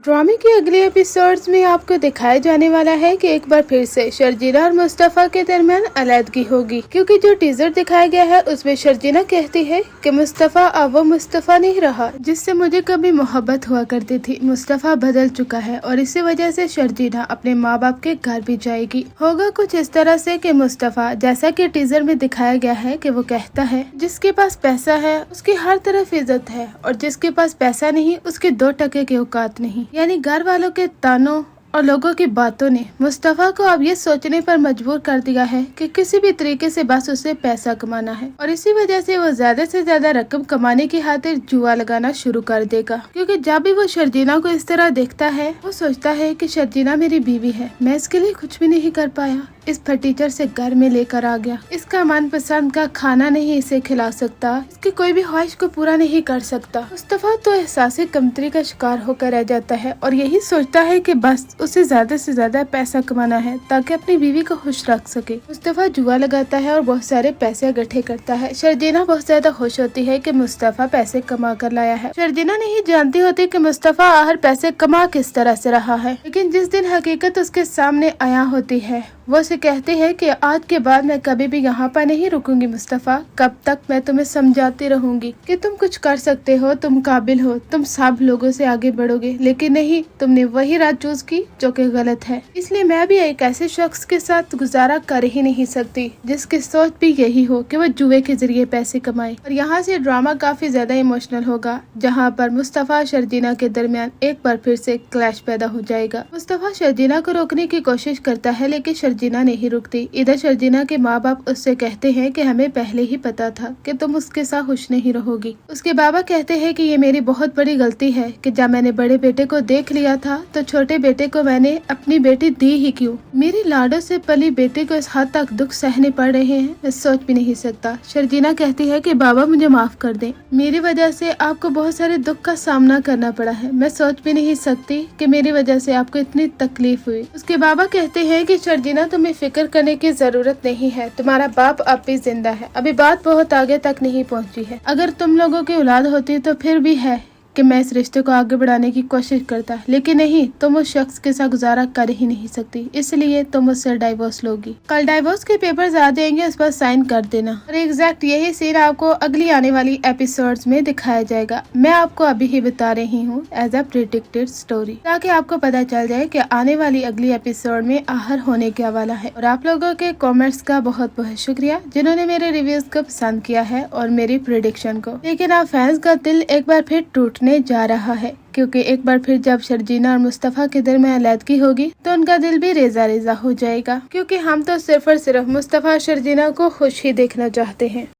ड्रामे के अगले एपिसोड्स में आपको दिखाया जाने वाला है कि एक बार फिर से शर्जीना और मुस्तफा के दरमियान अलैदगी होगी, क्योंकि जो टीजर दिखाया गया है उसमें शर्जीना कहती है कि मुस्तफा अब वो मुस्तफा नहीं रहा जिससे मुझे कभी मोहब्बत हुआ करती थी। मुस्तफा बदल चुका है और इसी वजह से शर्जीना अपने माँ बाप के घर भी जाएगी। होगा कुछ इस तरह से कि मुस्तफा, जैसा कि टीजर में दिखाया गया है कि वो कहता है जिसके पास पैसा है उसकी हर तरफ इज्जत है और जिसके पास पैसा नहीं उसके 2 टके की औकात नहीं। यानी घर वालों के तानों और लोगों की बातों ने मुस्तफा को अब ये सोचने पर मजबूर कर दिया है कि किसी भी तरीके से बस उसे पैसा कमाना है और इसी वजह से वो ज्यादा से ज्यादा रकम कमाने की खातिर जुआ लगाना शुरू कर देगा। क्योंकि जब भी वो शर्जीना को इस तरह देखता है वो सोचता है कि शर्जीना मेरी बीवी है, मैं इसके लिए कुछ भी नहीं कर पाया, इस फर्नीचर से घर में लेकर आ गया, इसका मनपसंद का खाना नहीं इसे खिला सकता, इसकी कोई भी ख्वाहिश को पूरा नहीं कर सकता। मुस्तफा तो एहसास कमतरी का शिकार होकर रह जाता है और यही सोचता है कि बस उसे ज्यादा से ज्यादा पैसा कमाना है ताकि अपनी बीवी को खुश रख सके। मुस्तफा जुआ लगाता है और बहुत सारे पैसे इकट्ठे करता है। शर्जीना बहुत ज्यादा खुश होती है कि मुस्तफा पैसे कमा कर लाया है। शर्जीना नहीं जानती होती कि मुस्तफा आखिर पैसे कमा किस तरह से रहा है, लेकिन जिस दिन हकीकत उसके सामने आया होती है वो उसे कहती है कि आज के बाद मैं कभी भी यहाँ पर नहीं रुकूंगी मुस्तफा, कब तक मैं तुम्हें समझाती रहूंगी कि तुम कुछ कर सकते हो, तुम काबिल हो, तुम सब लोगों से आगे बढ़ोगे, लेकिन नहीं, तुमने वही राह चूज की जो कि गलत है। इसलिए मैं भी एक ऐसे शख्स के साथ गुजारा कर ही नहीं सकती जिसकी सोच भी यही हो कि वो जुए के जरिए पैसे कमाए। और यहाँ से ड्रामा काफी ज्यादा इमोशनल होगा, जहाँ पर मुस्तफा शर्जीना के दरमियान एक बार फिर से क्लैश पैदा हो जाएगा। मुस्तफा शर्जीना को रोकने की कोशिश करता है लेकिन शर्जीना नहीं रुकती। इधर शर्जीना के माँ बाप उससे कहते हैं कि हमें पहले ही पता था कि तुम उसके साथ खुश नहीं रहोगी। उसके बाबा कहते हैं कि ये मेरी बहुत बड़ी गलती है कि जब मैंने बड़े बेटे को देख लिया था तो छोटे बेटे को मैंने अपनी बेटी दी ही क्यों। मेरी लाडों से पली बेटी को इस हद तक दुख सहने पड़ रहे हैं, मैं सोच भी नहीं सकता। शर्जीना कहती है कि बाबा मुझे माफ कर दें, मेरी वजह से आपको बहुत सारे दुख का सामना करना पड़ा है, मैं सोच भी नहीं सकती कि मेरी वजह से आपको इतनी तकलीफ हुई। उसके बाबा कहते हैं कि शर्जीना तुम्हें फिक्र करने की जरूरत नहीं है, तुम्हारा बाप अब भी जिंदा है, अभी बात बहुत आगे तक नहीं पहुंची है। अगर तुम लोगों की औलाद होती तो फिर भी है कि मैं इस रिश्ते को आगे बढ़ाने की कोशिश करता, लेकिन नहीं, तुम उस शख्स के साथ गुजारा कर ही नहीं सकती, इसलिए तुम उससे डाइवोर्स लोगी। कल डाइवोर्स के पेपर्स आ जाएंगे, उस पर साइन कर देना। और एग्जैक्ट यही सीन आपको अगली आने वाली एपिसोड्स में दिखाया जाएगा। मैं आपको अभी ही बता रही हूँ एज अ प्रेडिक्टेड स्टोरी, ताकि आपको पता चल जाए कि आने वाली अगली एपिसोड में आहर होने क्या वाला है। और आप लोगों के कॉमेंट्स का बहुत बहुत शुक्रिया जिन्होंने मेरे रिव्यूज को पसंद किया है और मेरी प्रेडिक्शन को। लेकिन आप फैंस का दिल एक बार फिर टूटने जा रहा है, क्योंकि एक बार फिर जब शर्जीना और मुस्तफा के दिल में अलैदगी होगी तो उनका दिल भी रेजा रेजा हो जाएगा, क्योंकि हम तो सिर्फ और सिर्फ मुस्तफा और शर्जीना को खुश ही देखना चाहते हैं।